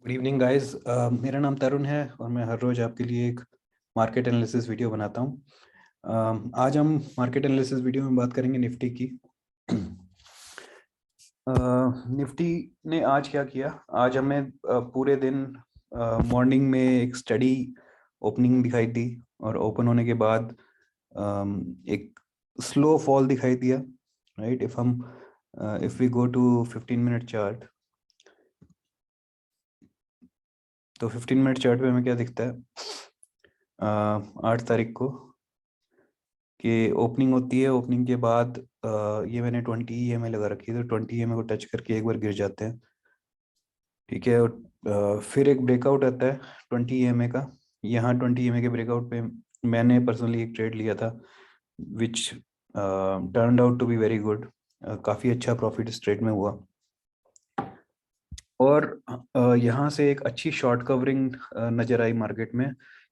Good evening guys. मेरा नाम तरुण है और मैं हर रोज आपके लिए एक मार्केट एनालिसिस वीडियो बनाता हूँ। आज हम मार्केट एनालिसिस वीडियो में बात करेंगे निफ्टी की। निफ्टी ने आज क्या किया। आज हमें पूरे दिन मॉर्निंग में एक स्टडी ओपनिंग दिखाई दी और ओपन होने के बाद एक स्लो फॉल दिखाई दिया। Right, if we go to 15 minute chart, तो 15 मिनट चार्ट पे हमें क्या दिखता है 8 तारीख को कि ओपनिंग होती है। ओपनिंग के बाद ये मैंने 20 EMA लगा रखी है, तो 20 EMA को टच करके एक बार गिर जाते हैं। ठीक है, और फिर एक ब्रेकआउट आता है 20 EMA का। यहाँ 20 EMA के ब्रेकआउट पे मैंने पर्सनली एक ट्रेड लिया था which turned out to be very good. काफ़ी अच्छा प्रॉफिट इस ट्रेड में हुआ और यहाँ से एक अच्छी शॉर्ट कवरिंग नज़र आई मार्केट में।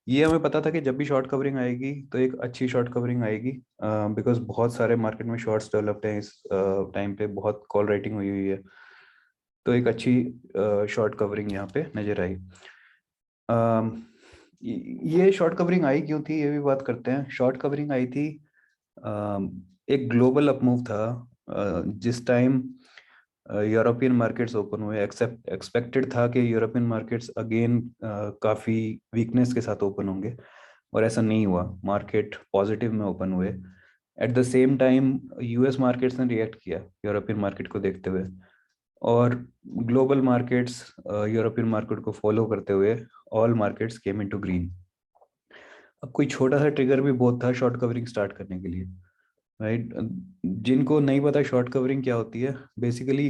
ये हमें पता था कि जब भी शॉर्ट कवरिंग आएगी तो एक अच्छी शॉर्ट कवरिंग आएगी, बिकॉज बहुत सारे मार्केट में शॉर्ट्स डेवलप्ड हैं इस टाइम पे, बहुत कॉल राइटिंग हुई हुई है। तो एक अच्छी शॉर्ट कवरिंग यहाँ पे नज़र आई। ये शॉर्ट कवरिंग आई क्यों थी, ये भी बात करते हैं। शॉर्ट कवरिंग आई थी, एक ग्लोबल अपमूव था जिस टाइम यूरोपियन मार्केट्स ओपन हुए। एक्सपेक्टेड था कि यूरोपियन मार्केट्स अगेन काफ़ी वीकनेस के साथ ओपन होंगे और ऐसा नहीं हुआ। मार्केट पॉजिटिव में ओपन हुए। Eight the same time US markets ने रिएक्ट किया यूरोपियन मार्केट को देखते हुए, और ग्लोबल मार्केट्स यूरोपियन मार्केट को फॉलो करते हुए all markets came into green. अब कोई छोटा सा ट्रिगर भी बहुत था शॉर्ट कवरिंग स्टार्ट करने के लिए। राइट, जिनको नहीं पता शॉर्ट कवरिंग क्या होती है, basically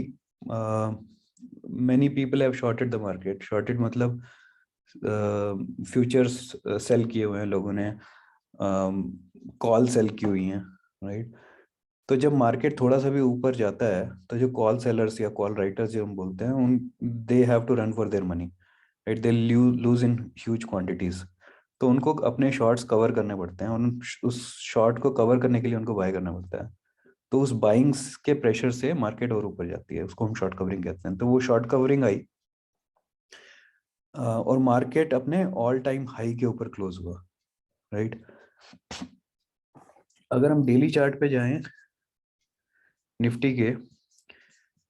many people have shorted the market. Shorted मतलब फ्यूचर्स सेल किए हुए हैं लोगों ने, कॉल सेल की हुई हैं। राइट, तो जब मार्केट थोड़ा सा भी ऊपर जाता है तो जो कॉल सेलर्स या कॉल राइटर्स जो हम बोलते हैं, उन they have to run for their money. Right, they lose in huge quantities. तो उनको अपने शॉर्ट्स कवर करने पड़ते हैं और उस शॉर्ट को कवर करने के लिए उनको बाय करना पड़ता है। तो उस बाइंग्स के प्रेशर से मार्केट और ऊपर जाती है, उसको हम शॉर्ट कवरिंग कहते हैं। तो वो शॉर्ट कवरिंग आई और मार्केट अपने ऑल टाइम हाई के ऊपर क्लोज हुआ। राइट, अगर हम डेली चार्ट पे जाएं निफ्टी के,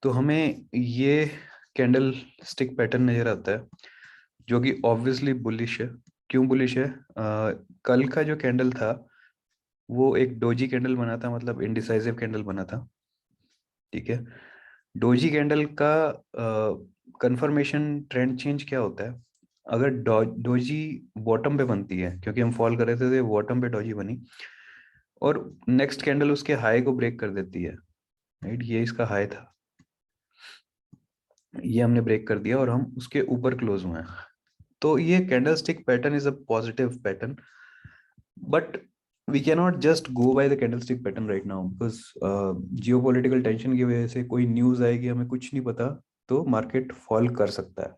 तो हमें ये कैंडल स्टिक पैटर्न नजर आता है जो कि ऑब्वियसली बुलिश है। क्यों बुलिश है? कल का जो कैंडल था वो एक डोजी कैंडल बना था, मतलब इंडिसाइसिव कैंडल बना था। ठीक है, डोजी कैंडल का कंफर्मेशन ट्रेंड चेंज क्या होता है? अगर डोजी बॉटम पे बनती है, क्योंकि हम फॉल कर रहे थे तो ये बॉटम पे डोजी बनी, और नेक्स्ट कैंडल उसके हाई को ब्रेक कर देती है। राइट, ये इसका हाई था, ये हमने ब्रेक कर दिया और हम उसके ऊपर क्लोज हुए हैं। तो ये candle stick pattern is a positive pattern, but we cannot just go by the candlestick pattern right now because geopolitical tension की वजह से कोई न्यूज आएगी, हमें कुछ नहीं पता, तो मार्केट फॉल कर सकता है।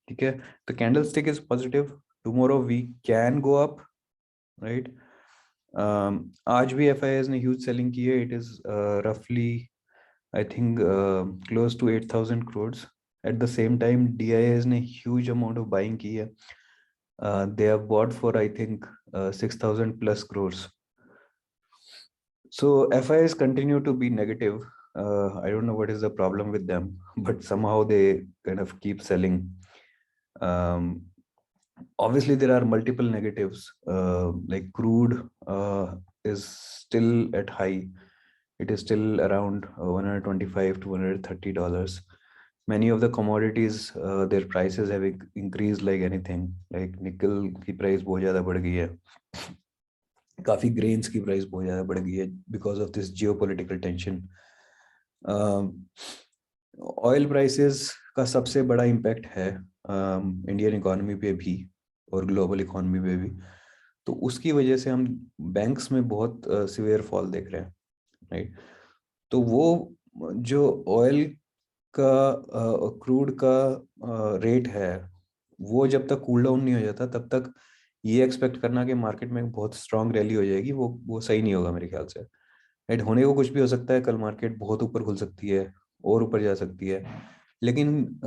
ठीक है, तो candle stick is positive, tomorrow we can go up. Right, आज भी एफआईआईज ने ह्यूज सेलिंग की है। इट इज रफली I think close to 8,000 crores। At the same time DIIs ने ह्यूज अमाउंट ऑफ बाइंग की है। They have bought for I think 6,000 plus crores. So FIs continue to be negative. I don't know what is the problem with them, but somehow they kind of keep selling. Um, Obviously, there are multiple negatives. Like crude is still at high. It is still around 125 to $130. Many of the commodities, their prices have increased like anything. Like nickel की price बहुत ज़्यादा बढ़ गई है, काफ़ी grains की price बहुत ज़्यादा बढ़ गई है because of this geopolitical tension. Oil prices का सबसे बड़ा impact है इंडियन इकोनॉमी पे भी और ग्लोबल इकोनॉमी पे भी। तो उसकी वजह से हम बैंक्स में बहुत सिवियर फॉल देख रहे हैं। राइट, तो वो जो ऑयल का क्रूड का रेट है, वो जब तक कूल डाउन नहीं हो जाता तब तक ये एक्सपेक्ट करना कि मार्केट में बहुत स्ट्रांग रैली हो जाएगी, वो सही नहीं होगा मेरे ख्याल से। राइट, होने को कुछ भी हो सकता है, कल मार्केट बहुत ऊपर खुल सकती है और ऊपर जा सकती है, लेकिन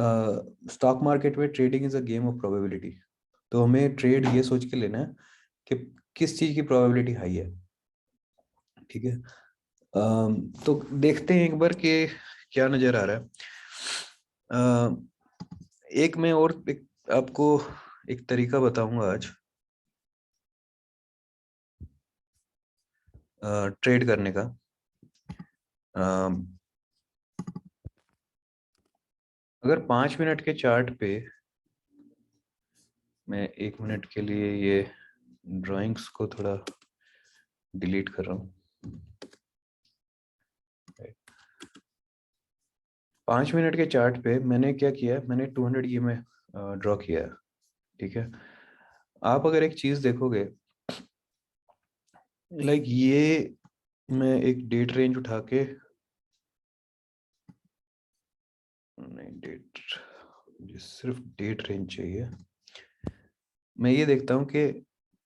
स्टॉक मार्केट में trading is a game of probability. तो हमें ट्रेड ये सोच के लेना है कि किस चीज की प्रोबेबिलिटी हाई है। ठीक है, तो देखते हैं एक बार कि क्या नजर आ रहा है। एक मैं और एक आपको एक तरीका बताऊंगा आज ट्रेड करने का। अगर 5 मिनट के चार्ट पे मैं 1 मिनट के लिए ये ड्राइंग्स को थोड़ा डिलीट कर रहा हूँ। 5 मिनट के चार्ट पे मैंने क्या किया, मैंने 200 ई में ड्रॉ किया है। ठीक है, आप अगर एक चीज देखोगे, लाइक ये मैं एक डेट रेंज उठा के, नहीं डेट, मुझे सिर्फ डेट रेंज चाहिए। मैं ये देखता हूँ कि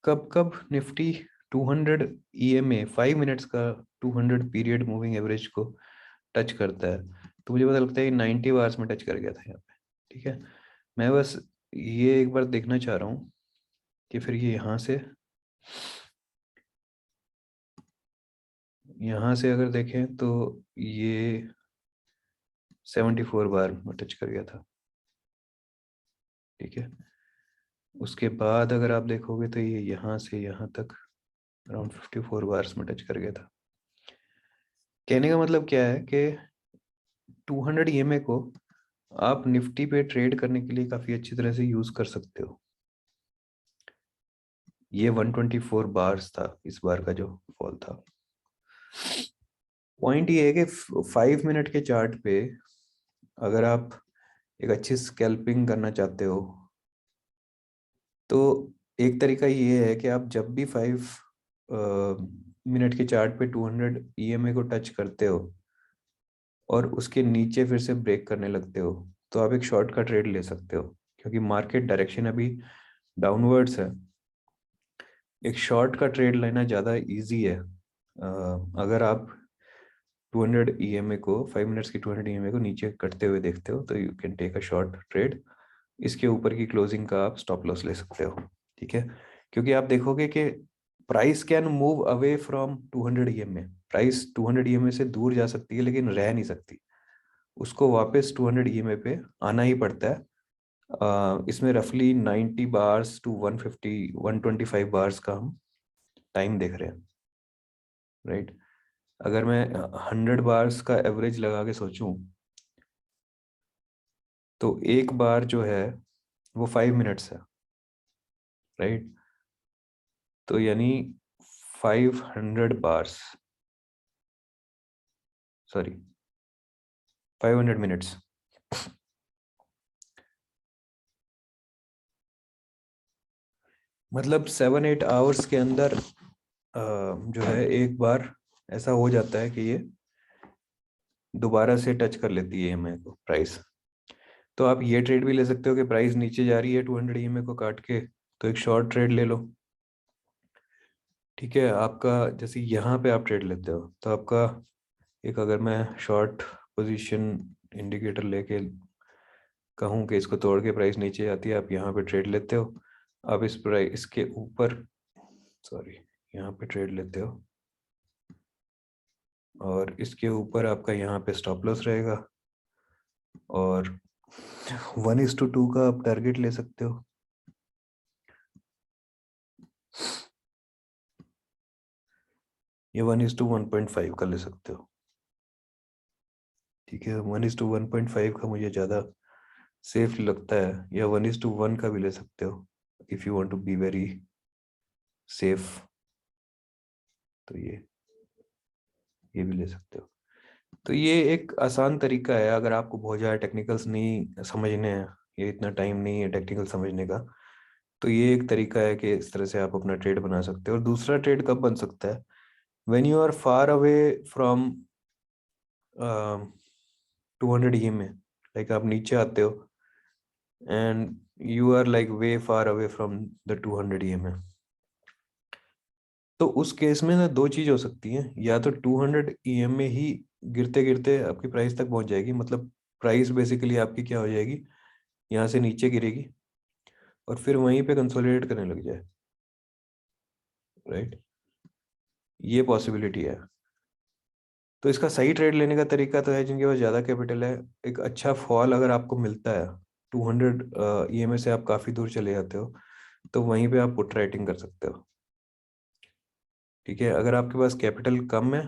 कब कब निफ्टी 200 EMA 5 मिनट्स का 200 पीरियड मूविंग एवरेज को टच करता है। तो मुझे पता लगता है कि 90 आवर्स में टच कर गया था यहाँ पे। ठीक है, मैं बस ये एक बार देखना चाह रहा हूँ कि फिर ये यहाँ से अगर देखें तो ये 74 बार में टच कर गया था। ठीक है, उसके बाद अगर आप देखोगे तो ये यहाँ से यहाँ तक अराउंड 54 बार्स में टच कर गया था। कहने का मतलब क्या है कि 200 EMA को आप निफ्टी पे ट्रेड करने के लिए काफी अच्छी तरह से यूज कर सकते हो। ये 124 बार्स था इस बार का जो फॉल था। पॉइंट ये है कि 5 मिनट के चार्ट पे अगर आप एक अच्छी स्कैल्पिंग करना चाहते हो तो एक तरीका ये है कि आप जब भी 5 मिनट के चार्ट पे 200 EMA को टच करते हो और उसके नीचे फिर से ब्रेक करने लगते हो तो आप एक शॉर्ट का ट्रेड ले सकते हो, क्योंकि मार्केट डायरेक्शन अभी डाउनवर्ड्स है। एक शॉर्ट का ट्रेड लेना ज़्यादा इजी है। अगर आप 200 EMA को 5 मिनट्स की 200 EMA को नीचे कटते हुए देखते हो तो you can take a short trade. इसके ऊपर की क्लोजिंग का आप स्टॉप लॉस ले सकते हो। ठीक है, क्योंकि आप देखोगे कि price can move away from 200 EMA। Price 200 EMA से दूर जा सकती है लेकिन रह नहीं सकती, उसको वापस 200 EMA पे आना ही पड़ता है। इसमें रफली 90 बार्स टू 150 125 बार्स का हम टाइम देख रहे हैं। राइट, अगर मैं 100 बार्स का एवरेज लगा के सोचूं तो एक बार जो है वो 5 मिनट्स है। राइट, तो यानी 500 बार्स, सॉरी 500 मिनट्स, मतलब 7-8 आवर्स के अंदर जो है एक बार ऐसा हो जाता है कि ये दोबारा से टच कर लेती है EMA को प्राइस। तो आप ये ट्रेड भी ले सकते हो कि प्राइस नीचे जा रही है 200 EMA को काट के तो एक शॉर्ट ट्रेड ले लो। ठीक है, आपका जैसे यहाँ पे आप ट्रेड लेते हो तो आपका एक, अगर मैं शॉर्ट पोजीशन इंडिकेटर लेके कहूँ कि इसको तोड़ के प्राइस नीचे आती है, आप यहाँ पे ट्रेड लेते हो। आप इस प्राइस इसके ऊपर, सॉरी, यहाँ पे ट्रेड लेते हो और इसके ऊपर आपका यहाँ पे स्टॉप लॉस रहेगा और 1:2 का आप टारगेट ले सकते हो। ये 1:1.5 का ले सकते हो। ठीक है, 1:1.5 का मुझे ज़्यादा सेफ लगता है, या 1:1 का भी ले सकते हो if you want to be very safe. तो ये भी ले सकते हो। तो ये एक आसान तरीका है, अगर आपको बहुत ज़्यादा टेक्निकल्स नहीं समझने हैं, ये इतना टाइम नहीं है टेक्निकल समझने का, तो ये एक तरीका है कि इस तरह से आप अपना ट्रेड बना सकते हो। और दूसरा ट्रेड कब बन सकता है, when you are far away from 200 EMA, like आप नीचे आते हो and you are like way far away from the 200 EMA। तो उस केस में ना दो चीज हो सकती है, या तो 200 EMA ही गिरते गिरते आपकी प्राइस तक पहुंच जाएगी, मतलब प्राइस बेसिकली आपकी क्या हो जाएगी, यहाँ से नीचे गिरेगी और फिर वहीं पे कंसोलिडेट करने लग जाए, राइट। ये पॉसिबिलिटी है। तो इसका सही ट्रेड लेने का तरीका तो है जिनके पास ज़्यादा कैपिटल है, एक अच्छा फॉल अगर आपको मिलता है 200 ईएमए से, आप काफ़ी दूर चले जाते हो, तो वहीं पे आप पुट राइटिंग कर सकते हो। ठीक है, अगर आपके पास कैपिटल कम है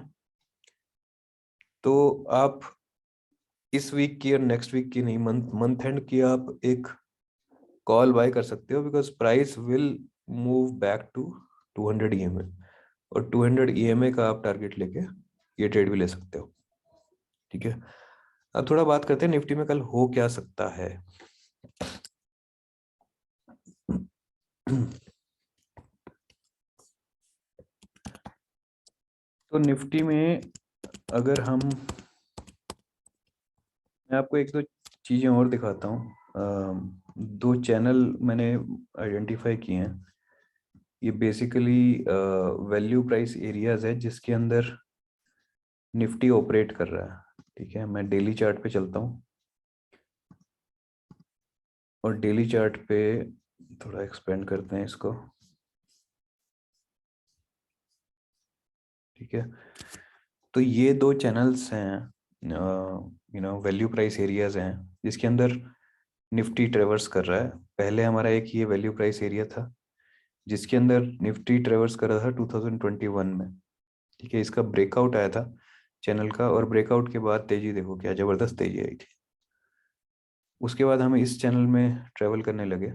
तो आप इस वीक की और नेक्स्ट वीक की नहीं, मंथ एंड की आप एक कॉल बाय कर सकते हो, because price will move back to 200 EMA, और 200 ईएमए का आप टारगेट लेके ये ट्रेड भी ले सकते हो। ठीक है, अब थोड़ा बात करते हैं निफ्टी में कल हो क्या सकता है। तो निफ्टी में अगर मैं आपको एक दो चीज़ें और दिखाता हूँ। दो चैनल मैंने आइडेंटिफाई किए हैं। ये बेसिकली वैल्यू प्राइस एरियाज है जिसके अंदर निफ्टी ऑपरेट कर रहा है। ठीक है, मैं डेली चार्ट पे चलता हूँ और डेली चार्ट पे थोड़ा एक्सपेंड करते हैं इसको। ठीक है, तो ये दो चैनल्स हैं, वैल्यू प्राइस एरियाज हैं जिसके अंदर निफ्टी ट्रेवर्स कर रहा है। पहले हमारा एक ये वैल्यू प्राइस एरिया था जिसके अंदर निफ्टी ट्रेवर्स कर रहा था 2021 में। ठीक है, इसका ब्रेकआउट आया था चैनल का, और ब्रेकआउट के बाद तेजी देखो क्या जबरदस्त तेजी आई थी। उसके बाद हम इस चैनल में ट्रेवल करने लगे,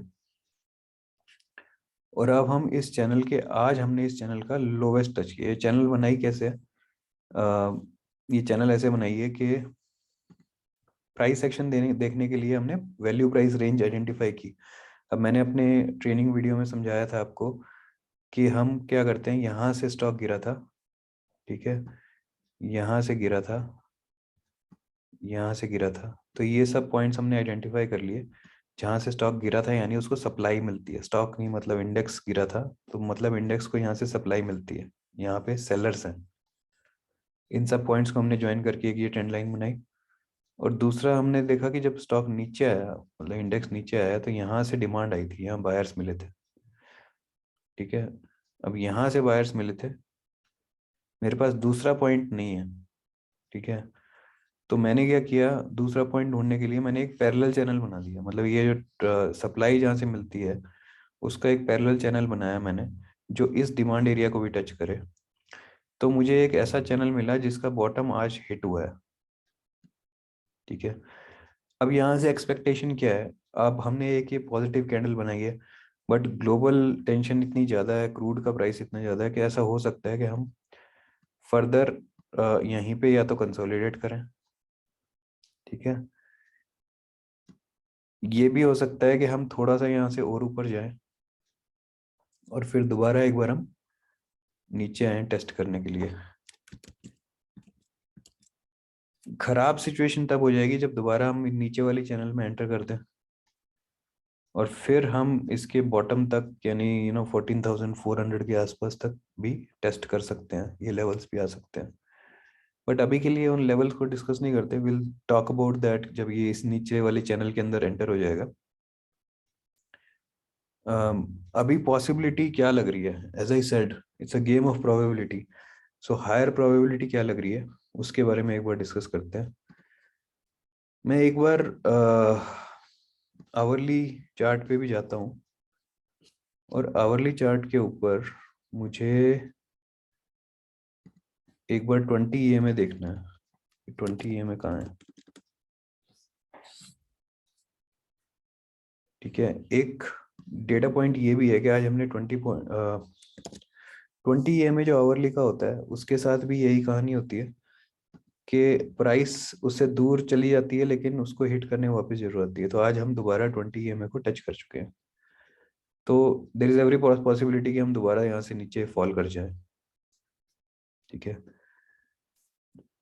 और अब हम इस चैनल के, आज हमने इस चैनल का लोवेस्ट टच किया। ये चैनल बनाई कैसे? ये चैनल ऐसे बनाई है कि प्राइस एक्शन देखने के लिए हमने वैल्यू प्राइस रेंज आइडेंटिफाई की। अब मैंने अपने ट्रेनिंग वीडियो में समझाया था आपको कि हम क्या करते हैं, यहाँ से स्टॉक गिरा था, ठीक है, यहाँ से गिरा था, यहाँ से गिरा था, तो ये सब पॉइंट्स हमने आइडेंटिफाई कर लिए। जहाँ से स्टॉक गिरा था यानी उसको सप्लाई मिलती है, स्टॉक नहीं मतलब इंडेक्स गिरा था तो मतलब इंडेक्स को यहाँ से सप्लाई मिलती है, यहाँ पे सेलर्स हैं। इन सब पॉइंट्स को हमने ज्वाइन करके एक ये ट्रेंड लाइन बनाई। और दूसरा हमने देखा कि जब स्टॉक नीचे आया, मतलब इंडेक्स नीचे आया, तो यहाँ से डिमांड आई थी, यहाँ बायर्स मिले थे। ठीक है, अब यहाँ से बायर्स मिले थे, मेरे पास दूसरा पॉइंट नहीं है। ठीक है, तो मैंने क्या किया, दूसरा पॉइंट ढूंढने के लिए मैंने एक पैरेलल चैनल बना दिया, मतलब ये जो सप्लाई जहाँ से मिलती है उसका एक पैरेलल चैनल बनाया मैंने, जो इस डिमांड एरिया को भी टच करे। तो मुझे एक ऐसा चैनल मिला जिसका बॉटम आज हिट हुआ है। ठीक है, अब यहाँ से एक्सपेक्टेशन क्या है? अब हमने एक ये पॉजिटिव कैंडल बनाई है, बट ग्लोबल टेंशन इतनी ज़्यादा है, क्रूड का प्राइस इतना ज़्यादा है कि ऐसा हो सकता है कि हम फर्दर यहीं पे या तो कंसोलिडेट करें। ठीक है, ये भी हो सकता है कि हम थोड़ा सा यहाँ से और ऊपर जाएं और फिर दोबारा एक बार हम नीचे आए टेस्ट करने के लिए। खराब सिचुएशन तब हो जाएगी जब दोबारा हम नीचे वाली चैनल में एंटर कर दें और फिर हम इसके बॉटम तक यानी 14,400 के आसपास तक भी टेस्ट कर सकते हैं, ये लेवल्स भी आ सकते हैं। बट अभी के लिए उन लेवल्स को डिस्कस नहीं करते, विल टॉक अबाउट दैट जब ये इस नीचे वाले चैनल के अंदर एंटर हो जाएगा। अभी पॉसिबिलिटी क्या लग रही है, as I said it's a game of probability. So higher probability क्या लग रही है उसके बारे में एक बार डिस्कस करते हैं। मैं एक बार आवरली चार्ट पे भी जाता हूँ, और आवरली चार्ट के ऊपर मुझे एक बार 20 ईएमए देखना है। 20 ईएमए कहाँ है? ठीक है, एक डेटा पॉइंट ये भी है कि आज हमने 20 ईएमए जो आवरली का होता है उसके साथ भी यही कहानी होती है कि प्राइस उससे दूर चली जाती है लेकिन उसको हिट करने में वापस जरूरत आती है। तो आज हम दोबारा 20 ईएमए को टच कर चुके हैं, तो देर इज एवरी पॉसिबिलिटी कि हम दोबारा यहाँ से नीचे फॉल कर जाए। ठीक है,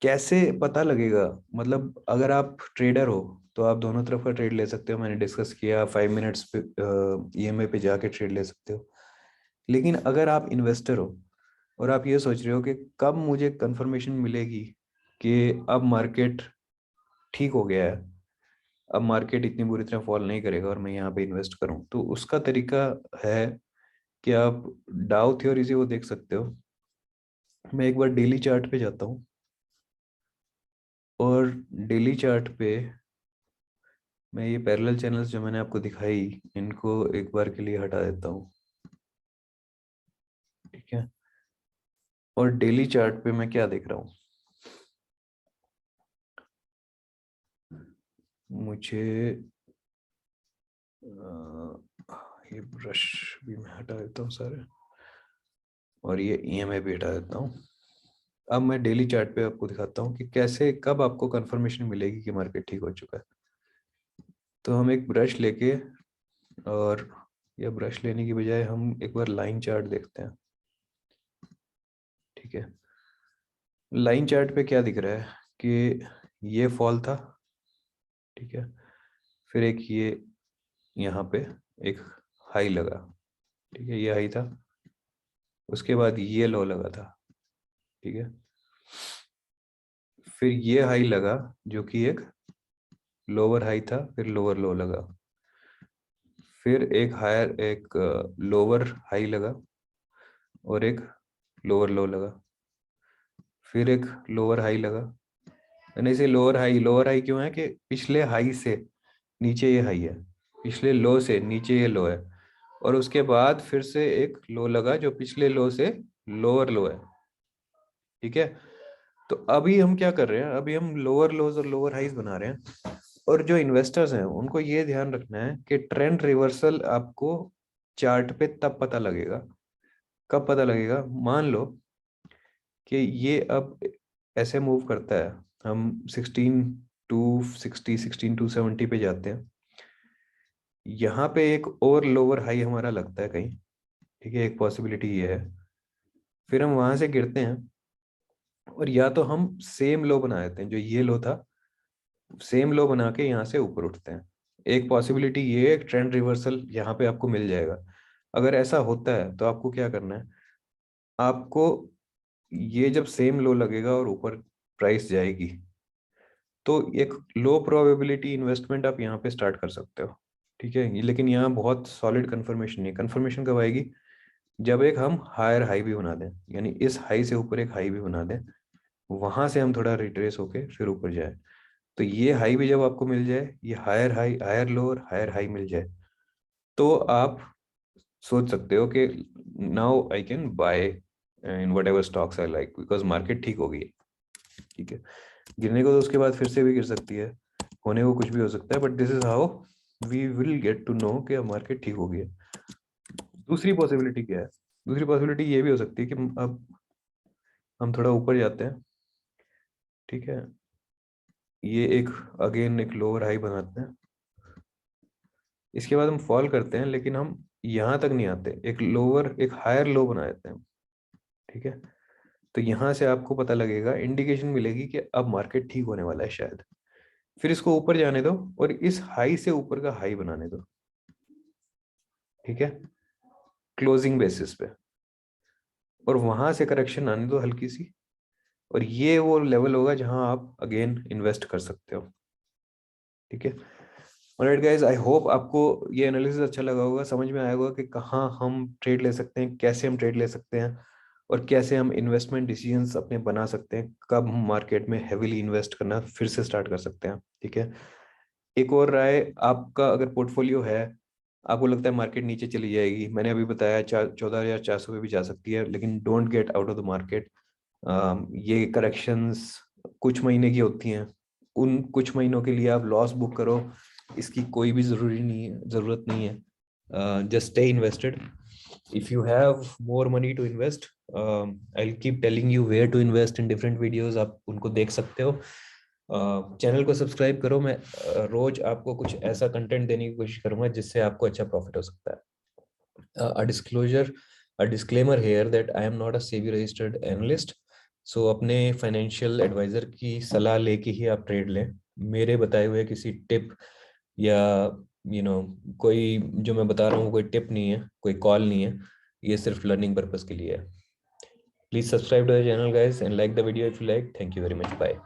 कैसे पता लगेगा? मतलब अगर आप ट्रेडर हो तो आप दोनों तरफ का ट्रेड ले सकते हो, मैंने डिस्कस किया 5 मिनट्स पे ईएमए पे जाके ट्रेड ले सकते हो। लेकिन अगर आप इन्वेस्टर हो और आप ये सोच रहे हो कि कब मुझे कंफर्मेशन मिलेगी कि अब मार्केट ठीक हो गया है, अब मार्केट इतनी बुरी तरह फॉल नहीं करेगा और मैं यहाँ पे इन्वेस्ट करूँ, तो उसका तरीका है कि आप डाउ थ्योरी से वो देख सकते हो। मैं एक बार डेली चार्ट पे जाता हूँ और डेली चार्ट पे मैं ये पैरेलल चैनल्स जो मैंने आपको दिखाई इनको एक बार के लिए हटा देता हूँ, ठीक है। और डेली चार्ट पे मैं क्या देख रहा हूँ, मुझे ये ब्रश भी मैं हटा देता हूँ सारे, और ये ईएमआई भी हटा देता हूँ। अब मैं डेली चार्ट पे आपको दिखाता हूँ कि कैसे कब आपको कंफर्मेशन मिलेगी कि मार्केट ठीक हो चुका है। तो हम एक ब्रश लेके, और या ब्रश लेने की बजाय हम एक बार लाइन चार्ट देखते हैं, ठीक है। लाइन चार्ट पे क्या दिख रहा है कि ये फॉल था, ठीक है। फिर एक ये यहाँ पे एक हाई लगा, ठीक है, ये हाई था। उसके बाद ये लो लगा था, ठीक है। फिर ये हाई लगा जो कि एक लोअर हाई था, फिर लोअर लो लगा। फिर एक हायर एक लोअर हाई लगा और एक लोअर लो लगा। फिर एक लोअर हाई लगा, यानी इसे लोअर हाई क्यों है कि पिछले हाई से नीचे ये हाई है, पिछले लो से नीचे ये लो है। और उसके बाद फिर से एक लो लगा जो पिछले लो से लोअर लो है, ठीक है। तो अभी हम क्या कर रहे हैं, अभी हम लोअर लोज और लोअर हाइज बना रहे हैं। और जो इन्वेस्टर्स हैं उनको ये ध्यान रखना है कि ट्रेंड रिवर्सल आपको चार्ट पे तब पता लगेगा, कब पता लगेगा, मान लो कि ये अब ऐसे मूव करता है, हम 16 to 60 16 to 70 पे जाते हैं, यहाँ पे एक और लोअर हाई हमारा लगता है कहीं, ठीक है, एक पॉसिबिलिटी ये है। फिर हम वहां से गिरते हैं और या तो हम सेम लो बना देते हैं, जो ये लो था सेम लो बना के यहाँ से ऊपर उठते हैं। एक पॉसिबिलिटी ये है, ट्रेंड रिवर्सल यहाँ पे आपको मिल जाएगा। अगर ऐसा होता है तो आपको क्या करना है, आपको ये जब सेम लो लगेगा और ऊपर प्राइस जाएगी, तो एक लो प्रोबेबिलिटी इन्वेस्टमेंट आप यहाँ पे स्टार्ट कर सकते हो, ठीक है। लेकिन यहाँ बहुत सॉलिड कंफर्मेशन नहीं, कंफर्मेशन कब आएगी, जब एक हम हायर हाई भी बना दें, यानी इस हाई से ऊपर एक हाई भी बना दें, वहां से हम थोड़ा रिट्रेस होके फिर ऊपर जाए। तो ये हाई भी जब आपको मिल जाए, ये हायर हाई हायर लो और हायर हाई मिल जाए, तो आप सोच सकते हो कि now I can buy in what ever stocks I like, because market ठीक हो गई है, ठीक है। गिरने को तो उसके बाद फिर से भी गिर सकती है, होने को कुछ भी हो सकता है, but this is how we will get to know कि मार्केट ठीक हो गई है। दूसरी पॉसिबिलिटी क्या है, दूसरी पॉसिबिलिटी ये भी हो सकती है कि अब हम थोड़ा ऊपर जाते हैं, ठीक है, ये एक अगेन एक लोअर हाई बनाते हैं, इसके बाद हम फॉल करते हैं, लेकिन हम यहाँ तक नहीं आते, एक लोअर एक हायर लो बना देते हैं, ठीक है। तो यहाँ से आपको पता लगेगा, इंडिकेशन मिलेगी कि अब मार्केट ठीक होने वाला है शायद। फिर इसको ऊपर जाने दो और इस हाई से ऊपर का हाई बनाने दो, ठीक है, क्लोजिंग बेसिस पे, और वहां से करेक्शन आने दो हल्की सी, और ये वो लेवल होगा जहां आप अगेन इन्वेस्ट कर सकते हो, ठीक है। ऑलराइट गाइस, आई होप आपको ये एनालिसिस अच्छा लगा होगा, समझ में आया होगा कि कहाँ हम ट्रेड ले सकते हैं, कैसे हम ट्रेड ले सकते हैं, और कैसे हम इन्वेस्टमेंट डिसीजंस अपने बना सकते हैं, कब हम मार्केट में हेविली इन्वेस्ट करना फिर से स्टार्ट कर सकते हैं, ठीक है। एक और राय, आपका अगर पोर्टफोलियो है, आपको लगता है मार्केट नीचे चली जाएगी, मैंने अभी बताया 14,400 पे भी जा सकती है, लेकिन don't get out of the market. ये करेक्शंस कुछ महीने की होती हैं, उन कुछ महीनों के लिए आप लॉस बुक करो, इसकी कोई भी जरूरत नहीं है। Just stay invested. If you have more money to invest, I will keep telling you where to invest in different videos, आप उनको देख सकते हो। चैनल को सब्सक्राइब करो, मैं रोज आपको कुछ ऐसा कंटेंट देने की कोशिश करूंगा जिससे आपको अच्छा प्रॉफिट हो सकता है। A disclaimer here that I am not a SEBI registered analyst, so अपने फाइनेंशियल एडवाइजर की सलाह लेके ही आप ट्रेड लें। मेरे बताए हुए किसी टिप या कोई जो मैं बता रहा हूँ कोई टिप नहीं है, कोई कॉल नहीं है, ये सिर्फ लर्निंग पर्पस के लिए है। Please subscribe to the channel guys and like the video if you like. Thank you very much, bye.